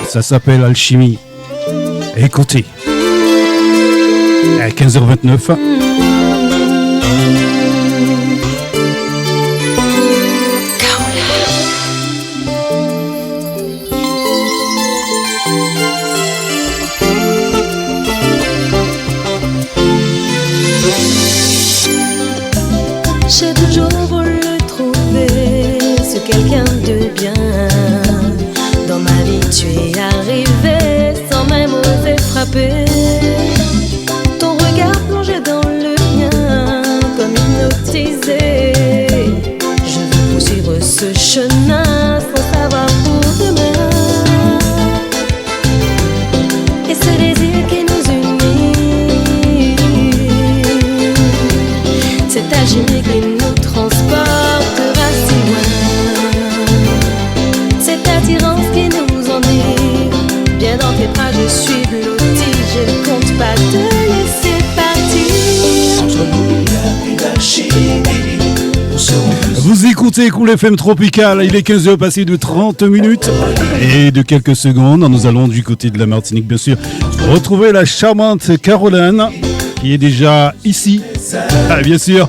Ça s'appelle Alchimie. Écoutez. À 15h29. J'ai toujours voulu trouver ce quelqu'un de bien. Dans ma vie tu es arrivé sans même oser frapper. Ton regard plongé dans le mien comme hypnotisé. Je veux poursuivre ce chemin sans savoir pour demain. Et ce désir qui nous unit, cette alchimie qui nous transportera si loin, cette attirance qui nous enivre. Bien dans tes bras je suis blottie, je ne compte pas te laisser partir. Entre nous il y a une alchimie. Vous écoutez Cool FM Tropical, il est 15h passé de 30 minutes et de quelques secondes. Nous allons du côté de la Martinique, bien sûr, retrouver la charmante Caroline qui est déjà ici. Ah, bien sûr.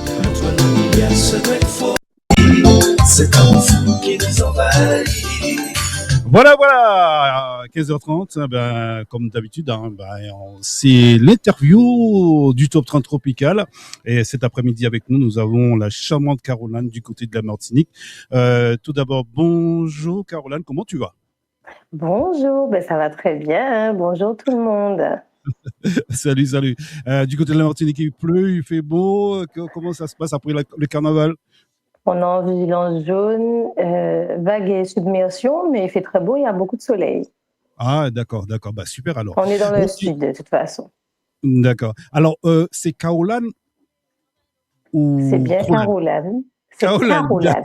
C'est un fou qui nous envahit. Voilà, 15h30, comme d'habitude, c'est l'interview du Top 30 Tropical. Et cet après-midi avec nous, nous avons la charmante Caroline du côté de la Martinique. Tout d'abord, bonjour Caroline, comment tu vas? Bonjour, ça va très bien, hein. Bonjour tout le monde. Salut. Du côté de la Martinique, il pleut, il fait beau. Comment ça se passe après le carnaval? On est en vigilance jaune, vague et submersion, mais il fait très beau, il y a beaucoup de soleil. Ah, d'accord. Super alors. On est dans le sud de toute façon. D'accord. Alors, c'est Caroline ou c'est bien Caroline. C'est Caroline.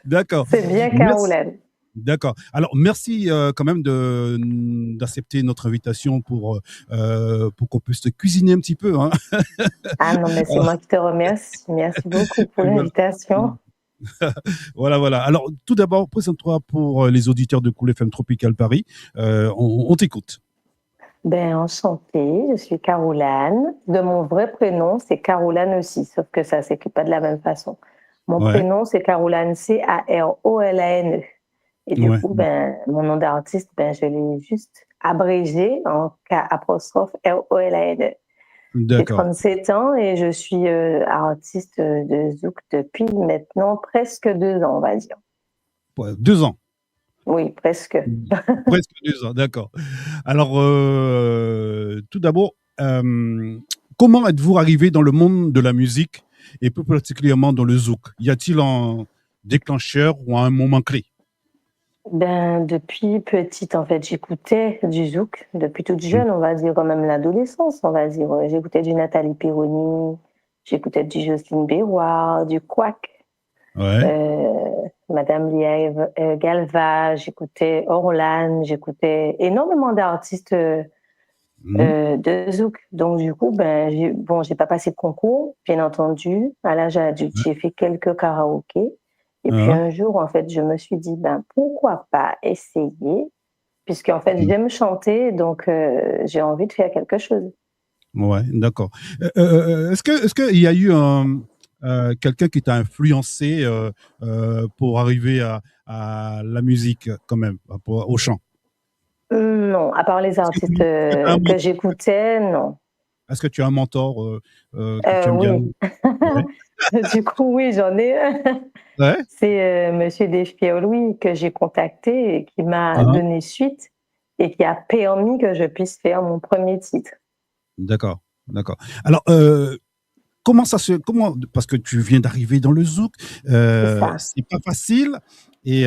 D'accord. C'est bien Caroline. D'accord. Alors, merci quand même d'accepter notre invitation pour qu'on puisse te cuisiner un petit peu. Hein. Ah non, mais c'est moi qui te remercie. Merci beaucoup pour l'invitation. Voilà. Alors, tout d'abord, présente-toi pour les auditeurs de Cool FM Tropical Paris. On t'écoute. Enchantée, je suis Caroline. De mon vrai prénom, c'est Caroline aussi, sauf que ça ne s'écrit pas de la même façon. Mon prénom, c'est Caroline, Carolane. Et du coup, mon nom d'artiste, je l'ai juste abrégé en K''Rolane. J'ai 37 ans et je suis artiste de zouk depuis maintenant presque 2 ans, on va dire. 2 ans? Oui, presque. Presque 2 ans, d'accord. Alors, tout d'abord, comment êtes-vous arrivé dans le monde de la musique et plus particulièrement dans le zouk? Y a-t-il un déclencheur ou un moment clé? Depuis petite, en fait, j'écoutais du zouk. Depuis toute jeune, on va dire, quand même l'adolescence, on va dire. J'écoutais du Nathalie Perroni, j'écoutais du Jocelyne Béroir, du Quack, Madame Lièvre, Galva, j'écoutais Orlan, j'écoutais énormément d'artistes de zouk. Donc, du coup, j'ai pas passé de concours, bien entendu. À l'âge adulte, j'ai fait quelques karaokés. Et puis un jour, en fait, je me suis dit, pourquoi pas essayer, puisqu'en fait, j'aime chanter, donc j'ai envie de faire quelque chose. Ouais, d'accord. Est-ce qu'il y a eu quelqu'un qui t'a influencé pour arriver à la musique quand même, au chant? Non, à part les artistes que j'écoutais, non. Est-ce que tu as un mentor que tu aimes bien? Du coup, oui, j'en ai un. C'est Monsieur Despiol que j'ai contacté et qui m'a donné suite et qui a permis que je puisse faire mon premier titre. D'accord. Alors, parce que tu viens d'arriver dans le zouk, c'est pas facile. Et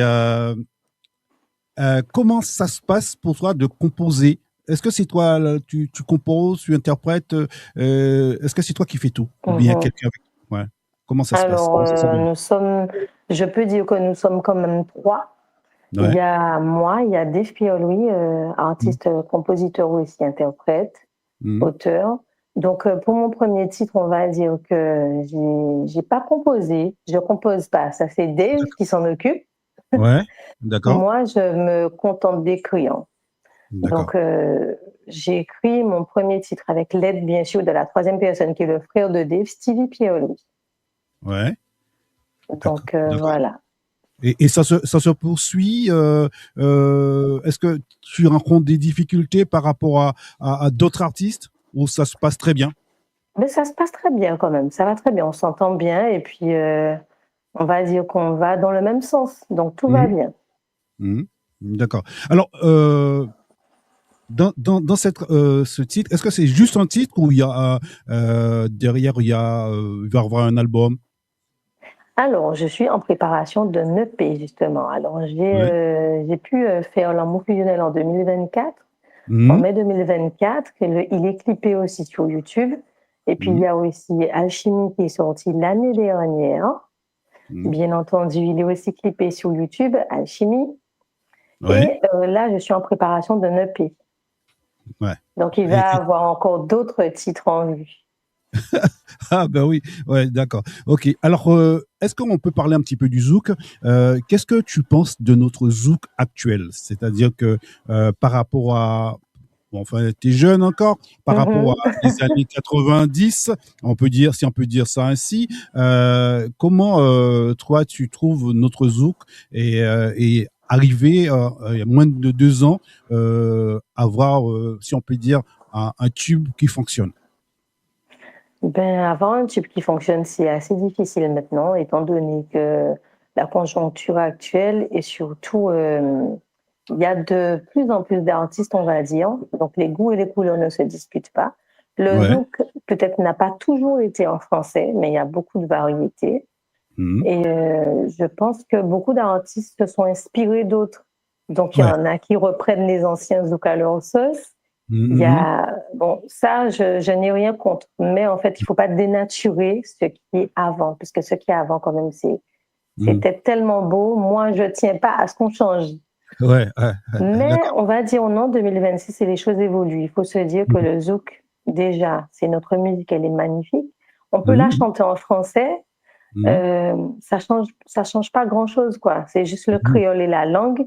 comment ça se passe pour toi de composer? Est-ce que c'est toi, tu composes, tu interprètes? Est-ce que c'est toi qui fais tout? Ou bien quelqu'un avec toi? Comment ça se passe? Je peux dire que nous sommes quand même 3. Il y a moi, il y a Despiol, artiste, compositeur aussi, interprète, auteur. Donc, pour mon premier titre, on va dire que j'ai pas composé, je compose pas. Ça, c'est Dave D'accord. qui s'en occupe. Ouais, d'accord, Moi, je me contente d'écrire. d'accord. Donc, j'ai écrit mon premier titre avec l'aide, bien sûr, de la troisième personne, qui est le frère de Dave, Stevie Pieroli. Ouais, d'accord, Donc, d'accord. voilà. Et ça se poursuit. Est-ce que tu rencontres des difficultés par rapport à d'autres artistes ou ça se passe très bien? Mais ça se passe très bien quand même, ça va très bien, on s'entend bien et puis, on va dire qu'on va dans le même sens, donc tout va Mhm, bien. mhm. D'accord. Alors, dans ce titre, est-ce que c'est juste un titre ou il y a derrière il va y avoir un album? Alors, je suis en préparation d'un EP justement. Alors Ouais. j'ai pu, faire l'amour fusionnel en 2024, en Mhm, mai 2024, il est clippé aussi sur YouTube et puis il mhm, y a aussi Alchimie qui est sorti l'année dernière. mhm. Bien entendu, il est aussi clippé sur YouTube, Alchimie Ouais, et là, je suis en préparation d'un EP. ouais. Donc il va avoir encore d'autres titres en vue. Ah ben oui, ouais, d'accord. Ok. Alors, est-ce qu'on peut parler un petit peu du zouk? Qu'est-ce que tu penses de notre zouk actuel? C'est-à-dire que par rapport à, bon, enfin, t'es jeune encore, par rapport à Mmh. les années 90, on peut dire, si on peut dire ça ainsi, comment toi tu trouves notre zouk et arriver il y a moins de 2 ans avoir, si on peut dire, un tube qui fonctionne? Ben, avoir un tube qui fonctionne, c'est assez difficile maintenant, étant donné que la conjoncture actuelle et surtout, il y a de plus en plus d'artistes, on va dire. Donc, les goûts et les couleurs ne se discutent pas. Le Ouais. zouk, peut-être, n'a pas toujours été en français, mais il y a beaucoup de variétés. Mhm. Et je pense que beaucoup d'artistes se sont inspirés d'autres. Donc, il y Ouais. en a qui reprennent les anciens zouk à leur sauce. Il y Mhm, a, bon, ça, je n'ai rien contre, mais en fait, il faut pas dénaturer ce qui est avant, puisque ce qui est avant, quand même, mhm. c'était tellement beau. Moi, je tiens pas à ce qu'on change. Ouais, ouais, ouais, Mais d'accord. on va dire, en 2026, et les choses évoluent. Il faut se dire que Mhm, le zouk, déjà, c'est notre musique, elle est magnifique. On peut la mhm, chanter en français. mhm, Ça change pas grand-chose, quoi. C'est juste le mhm. créole et la langue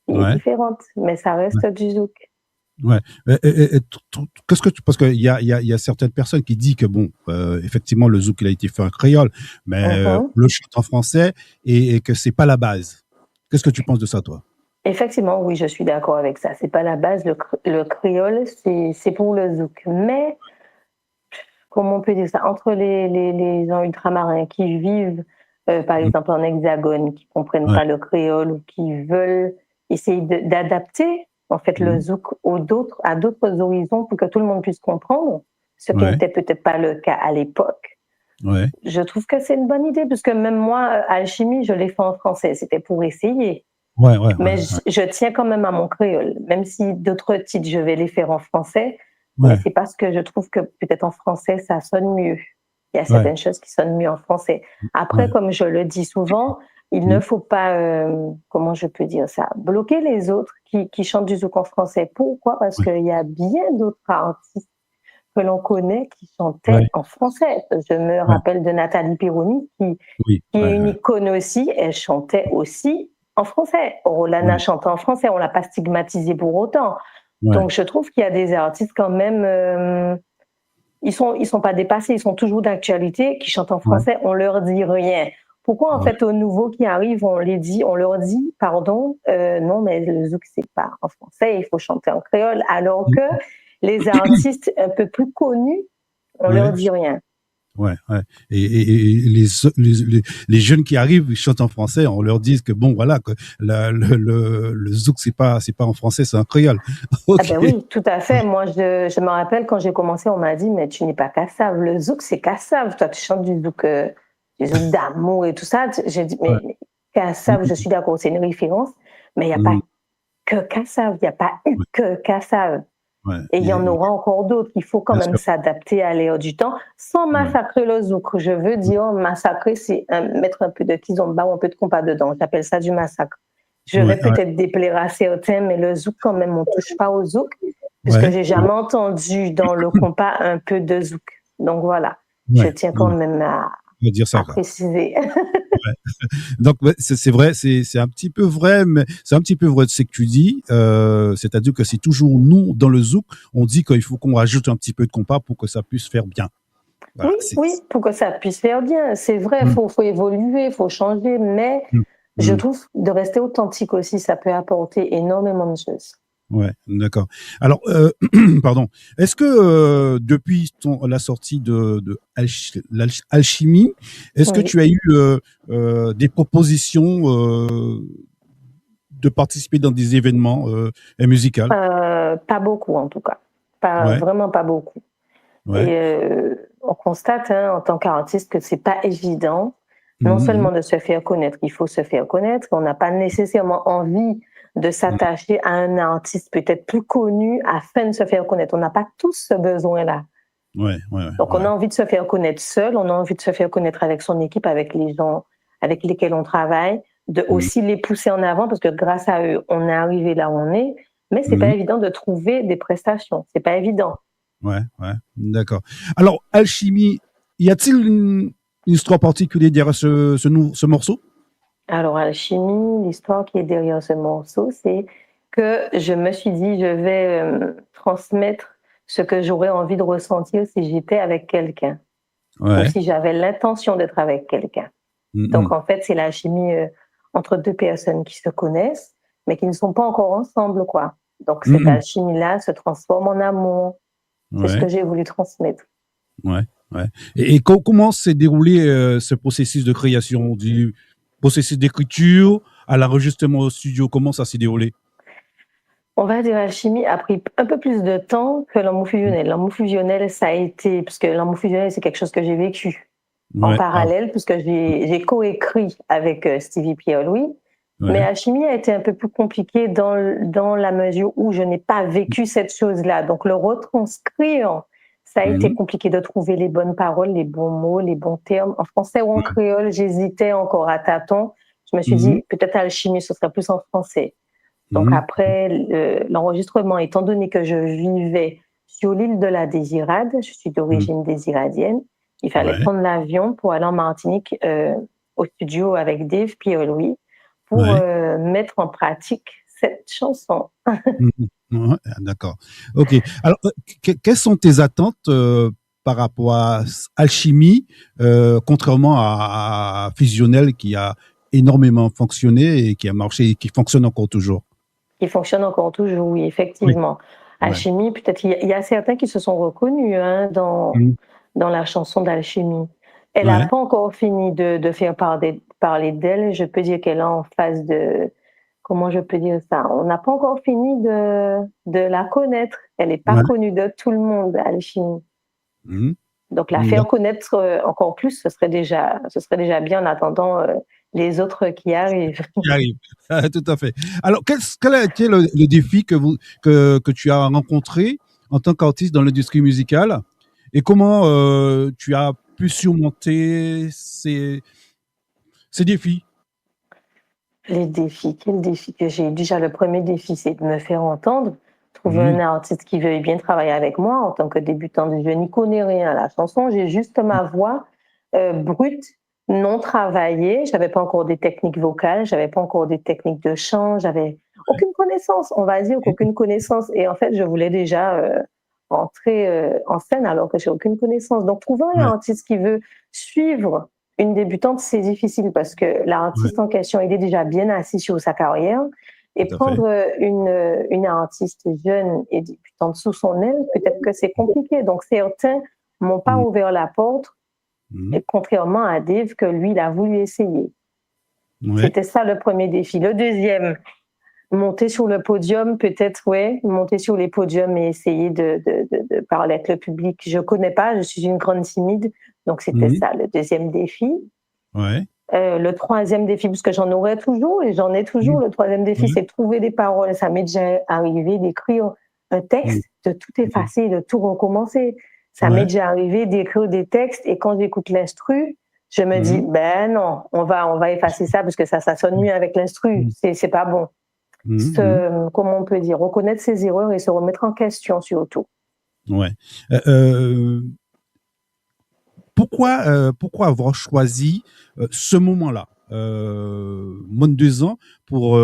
qui est Ouais, différente, mais ça ouais, reste du zouk. ouais. Qu'est-ce que tu, parce qu'il y a certaines personnes qui disent que bon, effectivement, le zouk il a été fait en créole, mais Mhm. on le chante en français et que c'est pas la base. Qu'est-ce que tu penses de ça, toi? Effectivement, oui, je suis d'accord avec ça. C'est pas la base. Le créole, c'est pour le zouk. Mais, comment on peut dire ça? Entre les gens ultramarins qui vivent, par Mhm. exemple, en hexagone, qui comprennent Ouais. pas le créole ou qui veulent essayer d'adapter, en fait, le Mhm. zouk à d'autres horizons pour que tout le monde puisse comprendre, ce qui Ouais, n'était peut-être pas le cas à l'époque. ouais, Je trouve que c'est une bonne idée, puisque même moi, Alchimie, je l'ai fait en français. C'était pour essayer. ouais, ouais, ouais, Mais je tiens quand même à mon créole, même si d'autres titres, je vais les faire en français, mais ouais, c'est parce que je trouve que peut-être en français, ça sonne mieux. Il y a ouais, certaines choses qui sonnent mieux en français. Après, ouais. comme je le dis souvent, il ne Mhm. faut pas, comment je peux dire ça, bloquer les autres qui chantent du zouk en français. Pourquoi? Parce Ouais, qu'il y a bien d'autres artistes que l'on connaît qui chantaient ouais, en français. Je me ouais, rappelle de Nathalie Pironi oui, qui ouais, est une ouais, icône aussi, elle chantait aussi en français. Rolana ouais, chantait en français, on l'a pas stigmatisée pour autant. ouais, Donc je trouve qu'il y a des artistes quand même, ils sont pas dépassés, ils sont toujours d'actualité, qui chantent en ouais, français, on leur dit rien. Pourquoi en ouais. fait aux nouveaux qui arrivent, on leur dit, pardon, non mais le zouk c'est pas en français, il faut chanter en créole, alors que Mhm. les artistes un peu plus connus, on leur Ouais. dit rien. Ouais, ouais. Et les jeunes qui arrivent, ils chantent en français, on leur dit que bon, voilà, que le zouk, c'est pas en français, c'est en créole. Ah Ok. ben oui, tout à fait. Moi, je me rappelle quand j'ai commencé, on m'a dit, mais tu n'es pas Kassav. Le zouk, c'est Kassav. Toi, tu chantes du zouk d'amour et tout ça. J'ai dit, Ouais. mais Kassav, je suis d'accord, c'est une référence, mais il n'y a pas Mhm. que Kassav. Il n'y a pas eu Ouais, que Kassav. ouais. Et il y en aura encore d'autres. Il faut quand Bien même sûr. s'adapter à l'ère du temps sans Ouais. massacrer le zouk. Je veux dire, massacrer, c'est mettre un peu de kizomba ou un peu de compas dedans. J'appelle ça du massacre. Je Ouais, vais ouais. peut-être déplaire à certains, mais le zouk, quand même, on touche pas au zouk. puisque j'ai jamais entendu dans le compas un peu de zouk. Donc voilà, je tiens quand même à dire ça, préciser. Donc c'est vrai, c'est un petit peu vrai, mais c'est un petit peu vrai de ce que tu dis. C'est-à-dire que c'est toujours nous dans le zouk, on dit qu'il faut qu'on rajoute un petit peu de compas pour que ça puisse faire bien. Voilà, oui, pour que ça puisse faire bien. C'est vrai, il faut évoluer, il faut changer, mais je trouve de rester authentique aussi, ça peut apporter énormément de choses. Ouais, d'accord. Alors, pardon. Est-ce que depuis la sortie de l'Alchimie, est-ce que tu as eu des propositions de participer dans des événements musicaux? Pas beaucoup en tout cas, vraiment pas beaucoup. Ouais. Et on constate en tant qu'artiste que c'est pas évident, non seulement de se faire connaître, il faut se faire connaître, on n'a pas nécessairement envie de s'attacher à un artiste peut-être plus connu afin de se faire connaître. On n'a pas tous ce besoin-là. Donc on a envie de se faire connaître seul, on a envie de se faire connaître avec son équipe, avec les gens avec lesquels on travaille, de aussi les pousser en avant parce que grâce à eux, on est arrivé là où on est. Mais c'est pas évident de trouver des prestations. C'est pas évident. Ouais, d'accord. Alors, Alchimie, y a-t-il une histoire particulière derrière ce morceau? Alors, Alchimie, l'histoire qui est derrière ce morceau, c'est que je me suis dit, je vais transmettre ce que j'aurais envie de ressentir si j'étais avec quelqu'un. Ou si j'avais l'intention d'être avec quelqu'un. Donc, en fait, c'est l'alchimie entre deux personnes qui se connaissent, mais qui ne sont pas encore ensemble, quoi. Donc, cette alchimie-là se transforme en amour. C'est ce que j'ai voulu transmettre. Et comment s'est déroulé ce processus de création, du processus d'écriture à l'enregistrement au studio? Comment ça s'est déroulé? On va dire l'alchimie a pris un peu plus de temps que l'amour fusionnel. L'amour fusionnel, ça a été, puisque l'amour fusionnel, c'est quelque chose que j'ai vécu en parallèle, puisque j'ai coécrit avec Stevie Pierre-Louis. Mais Alchimie a été un peu plus compliqué dans la mesure où je n'ai pas vécu cette chose-là. Donc, le retranscrire, ça a été compliqué de trouver les bonnes paroles, les bons mots, les bons termes. En français ou en créole, j'hésitais encore à tâtons. Je me suis dit, peut-être Alchimie, ce serait plus en français. Donc, après l'enregistrement, étant donné que je vivais sur l'île de la Désirade, je suis d'origine désiradienne, il fallait prendre l'avion pour aller en Martinique au studio avec Dave Pierre-Louis pour mettre en pratique cette chanson. D'accord. Ok. Alors, quelles sont tes attentes par rapport à Alchimie, contrairement à Fusionnel qui a énormément fonctionné et qui a marché et qui fonctionne encore toujours? Qui fonctionne encore toujours, oui, effectivement. Alchimie, peut-être il y a certains qui se sont reconnus dans la chanson d'Alchimie. Elle n'a pas encore fini de faire parler d'elle. Je peux dire qu'elle est en phase de... Comment je peux dire ça? On n'a pas encore fini de la connaître. Elle n'est pas connue de tout le monde, Alchimie. Donc, la faire connaître encore plus, ce serait déjà bien en attendant les autres qui arrivent. Tout à fait. Alors, quel a été le défi que tu as rencontré en tant qu'artiste dans l'industrie musicale et comment tu as pu surmonter ces défis? Les défis, quel défi que j'ai? Déjà, le premier défi, c'est de me faire entendre, trouver un artiste qui veuille bien travailler avec moi. En tant que débutante, je n'y connais rien à la chanson, j'ai juste ma voix brute, non travaillée. J'avais pas encore des techniques vocales, j'avais pas encore des techniques de chant, j'avais aucune connaissance, on va dire qu'aucune connaissance. Et en fait, je voulais déjà entrer en scène alors que j'ai aucune connaissance. Donc, trouver un artiste qui veut suivre une débutante, c'est difficile parce que l'artiste en question, il est déjà bien assis sur sa carrière. Et prendre une artiste jeune et débutante sous son aile, peut-être que c'est compliqué. Donc, certains m'ont pas ouvert la porte, et contrairement à Dave, que lui, il a voulu essayer. C'était ça le premier défi. Le deuxième, monter sur le podium, peut-être, monter sur les podiums et essayer de parler avec le public. Je connais pas, je suis une grande timide. Donc, c'était ça, le deuxième défi. Le troisième défi, puisque j'en aurai toujours et j'en ai toujours, le troisième défi, c'est de trouver des paroles. Ça m'est déjà arrivé d'écrire un texte, de tout effacer, de tout recommencer. Ça m'est déjà arrivé d'écrire des textes et quand j'écoute l'instru, je me dis, ben non, on va effacer ça parce que ça sonne mieux avec l'instru. C'est pas bon. Mhm, comment on peut dire, reconnaître ses erreurs et se remettre en question surtout. mhm. Ouais. Pourquoi avoir choisi ce moment-là, moins de 2 ans, pour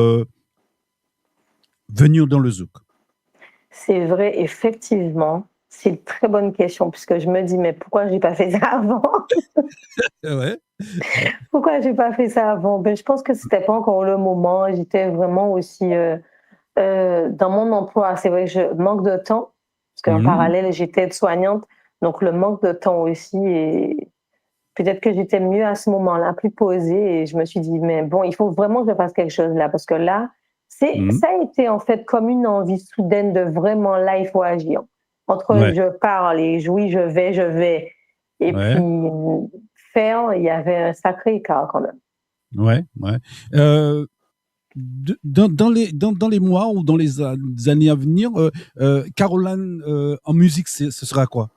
venir dans le zouk? C'est vrai, effectivement, c'est une très bonne question puisque je me dis, mais pourquoi j'ai pas fait ça avant? Ouais. Pourquoi j'ai pas fait ça avant? Ben, je pense que c'était pas encore le moment. J'étais vraiment aussi dans mon emploi. C'est vrai que je manque de temps parce qu'en Mhm. parallèle, j'étais aide-soignante. Donc, le manque de temps aussi. Et peut-être que j'étais mieux à ce moment-là, plus posée. Et je me suis dit, mais bon, il faut vraiment que je fasse quelque chose là parce que là, Mhm. ça a été en fait comme une envie soudaine de vraiment là, il faut agir. Entre Ouais. je parle et oui, je vais. Et puis Ouais. faire, il y avait un sacré écart quand même. Ouais. Ouais. Euh, dans les mois ou dans les années à venir, Caroline en musique, ce sera quoi?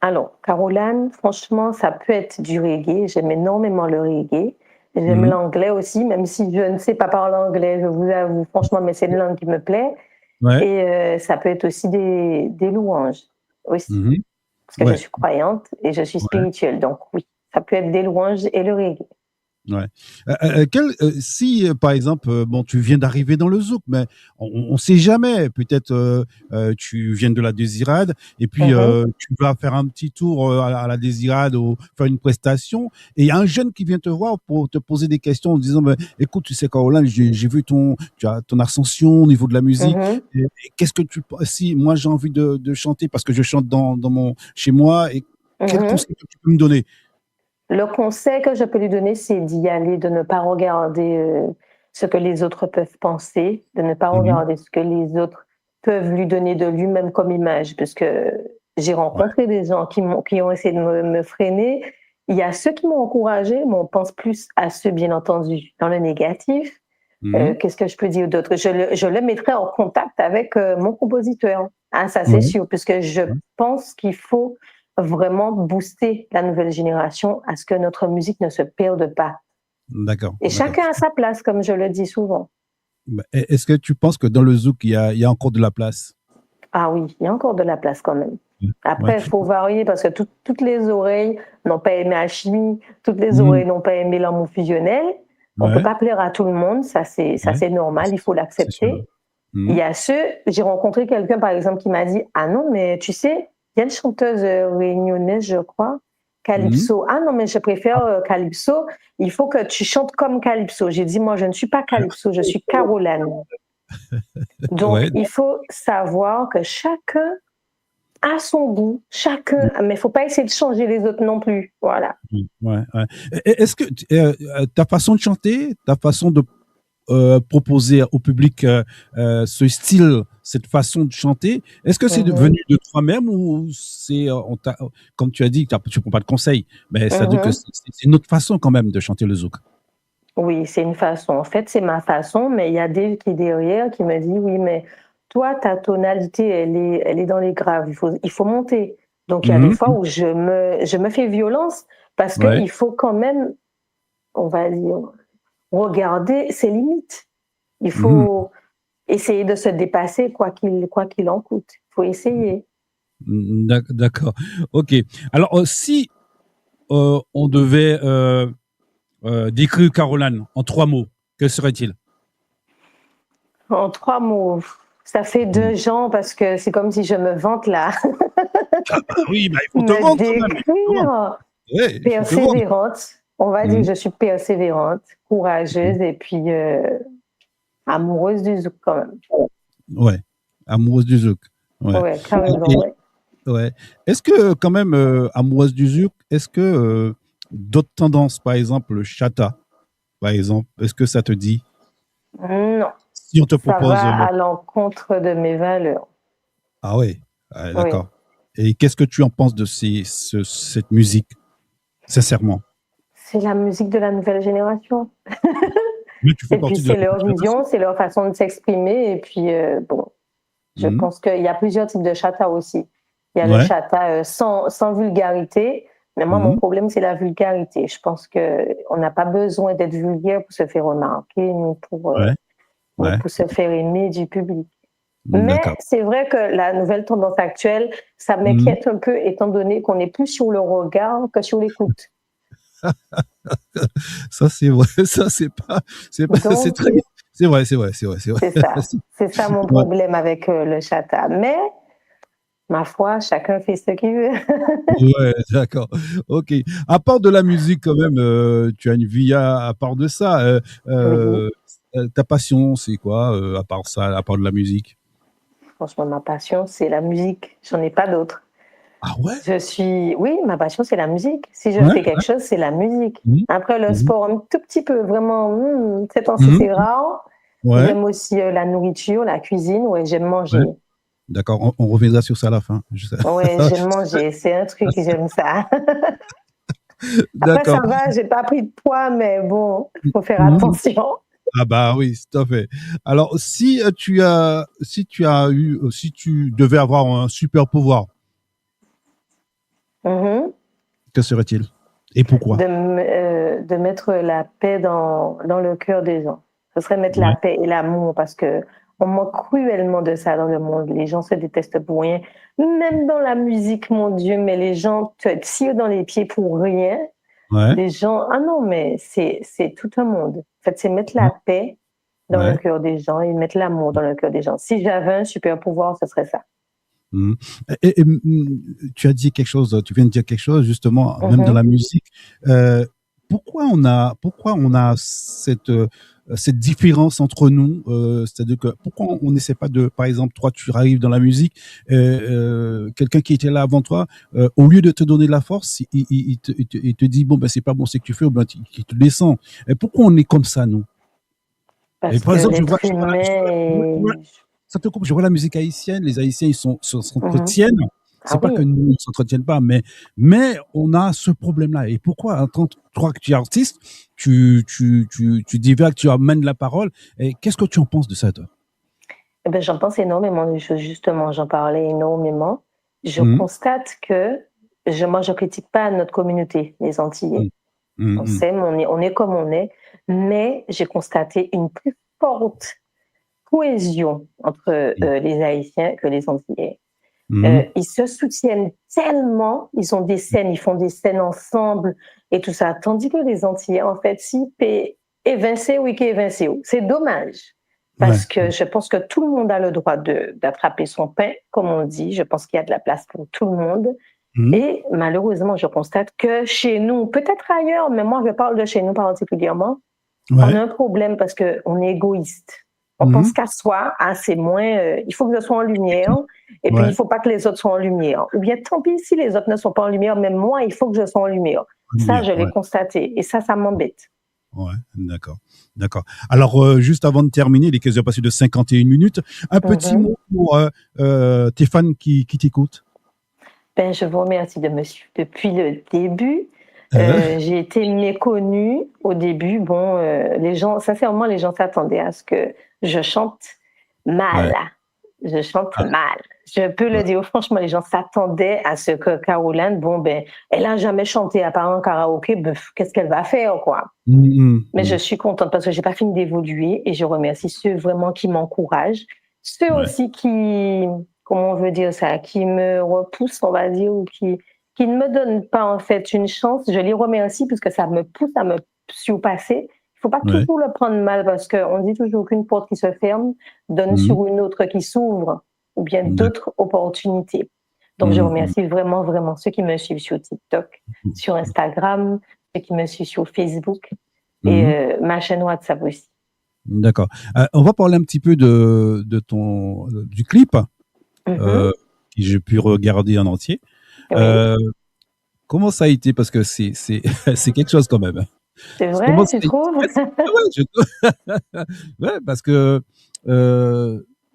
Alors, Caroline, franchement, ça peut être du reggae. J'aime énormément le reggae. J'aime Mhm. l'anglais aussi, même si je ne sais pas parler anglais, je vous avoue, franchement, mais c'est une langue qui me plaît. Ouais. Et ça peut être aussi des louanges aussi, Mhm. parce que je Ouais. suis croyante et je suis Ouais. spirituelle. Donc oui, ça peut être des louanges et le reggae. Ouais. Si, par exemple, bon, tu viens d'arriver dans le zouk, mais on sait jamais. Peut-être tu viens de la Désirade et puis Mhm, tu vas faire un petit tour à la Désirade ou faire une prestation. Et il y a un jeune qui vient te voir pour te poser des questions en disant, ben, écoute, tu sais, Caroline, j'ai vu tu as ton ascension au niveau de la musique. mhm, Et qu'est-ce que si moi j'ai envie de chanter parce que je chante chez moi, et quel mhm. conseil que tu peux me donner? Le conseil que je peux lui donner, c'est d'y aller, de ne pas regarder ce que les autres peuvent penser, de ne pas Mhm. regarder ce que les autres peuvent lui donner de lui-même comme image, parce que j'ai Ouais. rencontré des gens qui ont essayé de me freiner. Il y a ceux qui m'ont encouragé, mais on pense plus à ceux, bien entendu, dans le négatif. Mhm. Qu'est-ce que je peux dire d'autre? Je le mettrai en contact avec mon compositeur. Ah, ça, c'est Ouais. sûr, puisque je pense qu'il faut vraiment booster la nouvelle génération à ce que notre musique ne se perde pas. D'accord, Et d'accord. chacun a sa place, comme je le dis souvent. Bah, est-ce que tu penses que dans le zouk, il y a encore de la place? Ah oui, il y a encore de la place quand même. Ouais. Après, il faut varier parce que toutes les oreilles n'ont pas aimé la chimie, toutes les Mhm. oreilles n'ont pas aimé l'amour fusionnel. On ne peut Ouais. pas plaire à tout le monde, ça Ouais. c'est normal, il faut C'est sûr. l'accepter. Il Mhm. y a ceux, j'ai rencontré quelqu'un par exemple qui m'a dit, ah non, mais tu sais, il y a une chanteuse réunionnaise, je crois, Mhm. Calypso. Ah non, mais je préfère Calypso, il faut que tu chantes comme Calypso. J'ai dit, moi, je ne suis pas Calypso, je suis Caroline. Donc, Ouais. il faut savoir que chacun a son goût, chacun, mais il ne faut pas essayer de changer les autres non plus. Voilà. Ouais, ouais. Est-ce que ta façon de chanter, ta façon de proposer au public ce style, cette façon de chanter, est-ce que c'est Mhm. venu de toi-même ou c'est, comme tu as dit, tu ne prends pas de conseils, mais ça veut dire que Mhm. c'est une autre façon quand même de chanter le zouk. Oui, c'est une façon. En fait, c'est ma façon, mais il y a Dave qui est derrière qui me dit, oui, mais toi, ta tonalité, elle est dans les graves. Il faut monter. Donc, il y a des fois Mhm. où je me fais violence parce Ouais. qu'il faut quand même, on va dire, regarder ses limites. Il Mhm. faut essayer de se dépasser quoi qu'il en coûte. Il faut essayer. D'accord. Ok. Alors, si on devait décrire Caroline en 3 mots, quels seraient-ils? En 3 mots, ça fait Mhm. 2 gens parce que c'est comme si je me vante là. Oui, bah, il faut te Me vendre quand même. Il faut te vendre. décrire. Ouais, il faut te vendre. Persévérante, on va dire que Mhm. je suis persévérante, Mhm. courageuse et puis amoureuse du zouk quand même. Ouais. Amoureuse du zouk. Ouais. Ouais, carrément, ouais. Ouais. Est-ce que quand même, amoureuse du zouk, est-ce que d'autres tendances, par exemple le chata, par exemple, est-ce que ça te dit? Non, Si on te ça propose, va à l'encontre de mes valeurs. ah ouais, ouais, Oui, d'accord. Et qu'est-ce que tu en penses de cette musique, sincèrement? c'est la musique de la nouvelle génération. Mais tu fais Et puis partie de la c'est nouvelle leur génération. vision, c'est leur façon de s'exprimer. Et puis bon, je Mhm. pense qu'il y a plusieurs types de chata aussi. Il y a le Ouais. chata sans vulgarité, mais moi, mon Mhm. problème, c'est la vulgarité. Je pense qu'on n'a pas besoin d'être vulgaire pour se faire remarquer, ni pour Ouais. mais Ouais. pour se faire aimer du public. Mais D'accord. c'est vrai que la nouvelle tendance actuelle, ça Mmh. m'inquiète un peu étant donné qu'on est plus sur le regard que sur l'écoute. Ça, c'est vrai, ça, c'est pas c'est Donc, très c'est vrai, c'est vrai, c'est vrai, c'est vrai. c'est ça. C'est ça mon Ouais, problème avec le chata. Mais, ma foi, chacun fait ce qu'il veut. ouais, d'accord. OK. À part de la musique quand même, tu as une vie à part de ça, Oui, ta passion, c'est quoi, à part ça, à part de la musique? franchement, ma passion, c'est la musique. J'en ai pas d'autre. Ah ouais? Oui, ma passion, c'est la musique. Si je Ouais, fais quelque ouais. chose, c'est la musique. Mmh. Après, le Mmh mh. sport, un tout petit peu, vraiment, ces temps-ci, Mmh. c'est rare. Ouais, J'aime aussi la nourriture, la cuisine. Ouais, j'aime ouais. manger. D'accord, on reviendra sur ça à la fin. Je sais. Ouais, j'aime manger. C'est un truc que j'aime ça. Après, ça D'accord. va, j'ai pas pris de poids, mais bon, faut faire Mmh. attention. Ah bah oui, tout à fait. Alors, si tu devais avoir un super pouvoir, Mhm. que serait-il? Et pourquoi? De mettre la paix dans le cœur des gens. Ce serait mettre la Ouais, paix et l'amour parce que on manque cruellement de ça dans le monde. Les gens se détestent pour rien. Même dans la musique, mon Dieu, mais les gens te tirent dans les pieds pour rien. ouais, Les gens, ah non, mais c'est tout un monde. En fait, c'est mettre mmh, la paix dans le ouais, cœur des gens et mettre l'amour dans le cœur des gens. Si j'avais un super pouvoir, ce serait ça. mmh. Tu viens de dire quelque chose justement, même dans Mhm. la musique. Heu, pourquoi on a cette différence entre nous? C'est-à-dire que pourquoi on n'essaie pas de, par exemple, toi, tu arrives dans la musique, quelqu'un qui était là avant toi, au lieu de te donner de la force, il te dit: «Bon, ben, c'est pas bon ce que tu fais», ou bien il te descend. Et pourquoi on est comme ça, nous? Et Parce par que exemple, l'être humain ça te coupe, je vois la musique haïtienne, les Haïtiens, Mhm. s'entretiennent. Ah C'est pas que oui. nous, on s'entretienne pas, mais on a ce problème-là. Et pourquoi, en tant que toi, que tu es artiste, tu divagues, tu amènes la parole. Et qu'est-ce que tu en penses de ça, toi? Eh ben, j'en pense énormément des choses, justement, j'en parlais énormément. Je Mmh. constate que moi, je critique pas notre communauté, les Mmh. Antillais. Mmh On mh. s'aime, on est comme on est, mais j'ai constaté une plus forte cohésion entre Mmh. les Haïtiens que les Antillais. Mmh. Ils se soutiennent tellement, ils ont des scènes, ils font des scènes ensemble et tout ça. Tandis que les Antillais, en fait, si peut évincer ou qui évincer, c'est dommage. Ouais. Parce que je pense que tout le monde a le droit d'attraper son pain, comme on dit. Je pense qu'il y a de la place pour tout le monde. Mmh. Et malheureusement, je constate que chez nous, peut-être ailleurs, mais moi, je parle de chez nous particulièrement, on Ouais. a un problème parce qu'on est égoïste. On Mmh. pense qu'à soi, ah, c'est moins, il faut que je sois en lumière, et puis il Ouais. ne faut pas que les autres soient en lumière. Ou bien tant pis si les autres ne sont pas en lumière, mais moi, il faut que je sois en lumière. Ça, Lumière, je l'ai ouais. constaté, et ça m'embête. Ouais, d'accord, d'accord. Alors, juste avant de terminer, il est quasiment passé de 51 minutes. Un petit Mhm. mot pour tes fans qui t'écoutent. Ben, je vous remercie de me suivre depuis le début. Euh, J'ai été méconnue au début. Bon, les gens, sincèrement, les gens s'attendaient à ce que je chante ouais, mal. Je chante ah, mal. Je peux ouais. le dire, franchement, les gens s'attendaient à ce que Caroline, bon, ben, elle a jamais chanté à part en karaoké, ben, qu'est-ce qu'elle va faire, quoi. Mmh, Mais je mmh, suis contente parce que j'ai pas fini d'évoluer et je remercie ceux vraiment qui m'encouragent, ceux ouais, aussi qui, comment on veut dire ça, qui me repoussent, on va dire, ou qui ne me donnent pas en fait une chance. Je les remercie puisque ça me pousse à me surpasser. Il faut pas ouais, toujours le prendre mal parce qu'on dit toujours qu'une porte qui se ferme donne mmh, sur une autre qui s'ouvre ou bien d'accord. d'autres opportunités. Donc je Mmh, mmh, remercie vraiment, vraiment ceux qui me suivent sur TikTok, sur mmh, Instagram, ceux qui me suivent sur Facebook et mmh, ma chaîne WhatsApp aussi. d'accord. On va parler un petit peu du clip Mhm. euh, que j'ai pu regarder en entier. Oui, Euh, comment ça a été? Parce que c'est quelque chose quand même, hein. c'est Comment vrai, ça tu a été? trouves? Ouais, ouais, parce que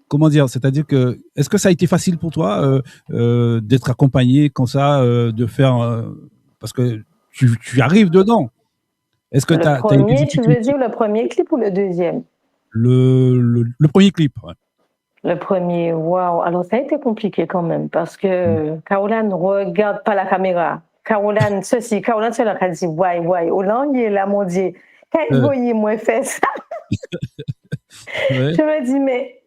comment dire? C'est-à-dire que est-ce que ça a été facile pour toi d'être accompagné comme ça, de faire parce que tu arrives dedans. Est-ce que tu Le as eu des premier, tu veux difficultés? dire le premier clip ou le deuxième? Le premier clip, ouais. Le premier, waouh. Alors ça a été compliqué quand même parce Mmh. que Caroline ne regarde pas la caméra. Caroline, ceci, Caroline, cela, elle dit, ouais, ouais, au langue, il est là, mon Dieu. Quand il Heu, voyait moi faire ça, Ouais. Je me dis, mais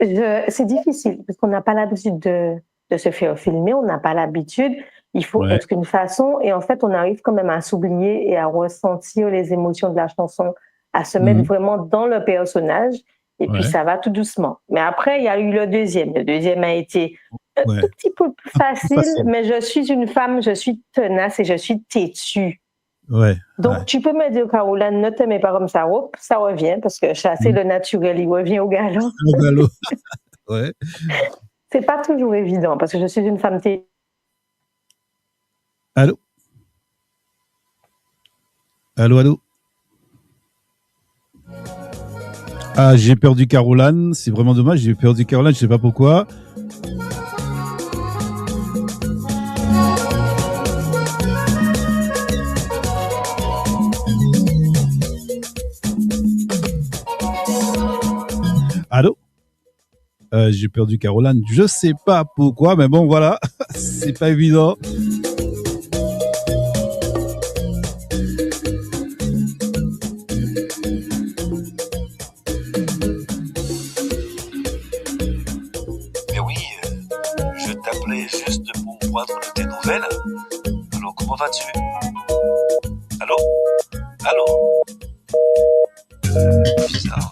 c'est difficile parce qu'on n'a pas l'habitude de se faire filmer, on n'a pas l'habitude. Il faut Ouais. être une façon et en fait, on arrive quand même à s'oublier et à ressentir les émotions de la chanson, à se mettre vraiment dans le personnage et puis Ouais. ça va tout doucement. Mais après, il y a eu le deuxième. Le deuxième a été un Ouais. tout petit peu plus Un peu facile, facile. mais je suis une femme, je suis tenace et je suis têtue. Ouais. Donc, tu peux me dire, Caroline, ne t'aimez pas comme ça, hop, ça revient, parce que chasser le naturel, il revient au galop. Au galop. Ouais. C'est pas toujours évident, parce que je suis une femme têtue. Allô? Allô? Ah, j'ai perdu Caroline. C'est vraiment dommage. J'ai perdu Caroline. Je sais pas pourquoi. Allô? J'ai perdu Caroline. Je sais pas pourquoi, mais bon, voilà. C'est pas évident. Mais oui, je t'appelais juste pour prendre de tes nouvelles. Alors, comment vas-tu? Allô? Bizarre.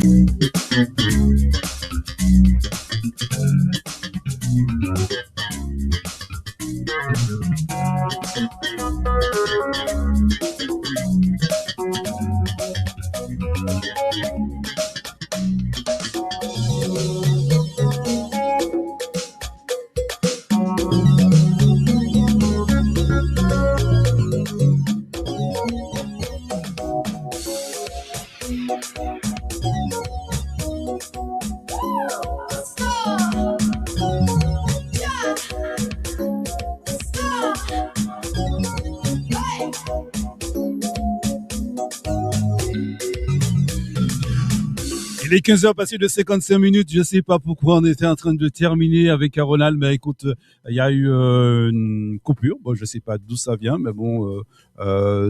Il est 15h passé de 55 minutes. Je sais pas pourquoi on était en train de terminer avec Caroline, mais écoute, il y a eu une coupure. Bon, je sais pas d'où ça vient, mais bon,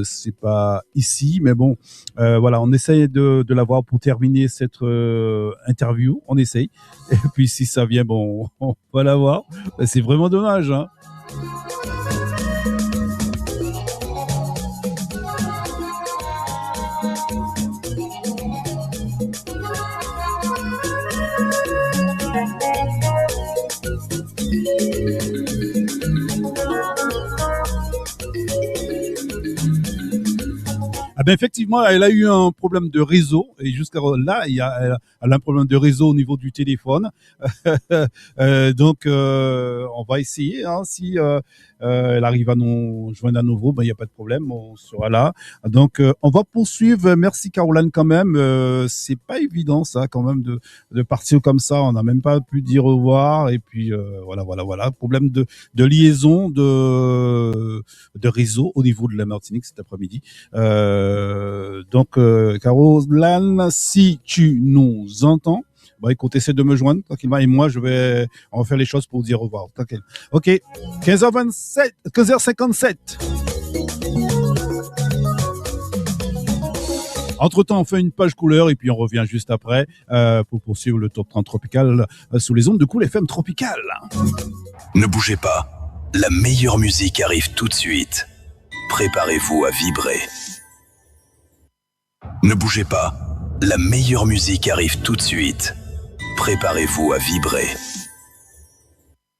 c'est pas ici, mais bon, voilà, on essaye de l'avoir pour terminer cette interview. On essaye. Et puis si ça vient, bon, on va l'avoir. C'est vraiment dommage, hein. Ah ben effectivement, elle a eu un problème de réseau et jusqu'à là, elle a un problème de réseau au niveau du téléphone. Donc, on va essayer. Hein, si elle arrive à nous joindre à nouveau, ben il y a pas de problème, on sera là. Donc, on va poursuivre. Merci Caroline quand même. C'est pas évident ça quand même de partir comme ça. On n'a même pas pu dire au revoir et puis voilà. Problème de liaison de réseau au niveau de la Martinique cet après-midi. Donc, Caroline, si tu nous entends, bah écoute, essaie de me joindre tranquillement et moi on va faire les choses pour dire au revoir. Tranquille. Ok, 15h57. Entre-temps, on fait une page couleur et puis on revient juste après pour poursuivre le Top 30 Tropical sous les ondes de Cool FM Tropical. Ne bougez pas, la meilleure musique arrive tout de suite. Préparez-vous à vibrer. Ne bougez pas, la meilleure musique arrive tout de suite. Préparez-vous à vibrer.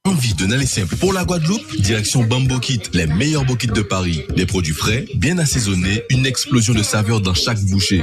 Envie d'un aller simple pour la Guadeloupe? Direction Bambo Kit, les meilleurs bokits de Paris. Des produits frais, bien assaisonnés, une explosion de saveurs dans chaque bouchée.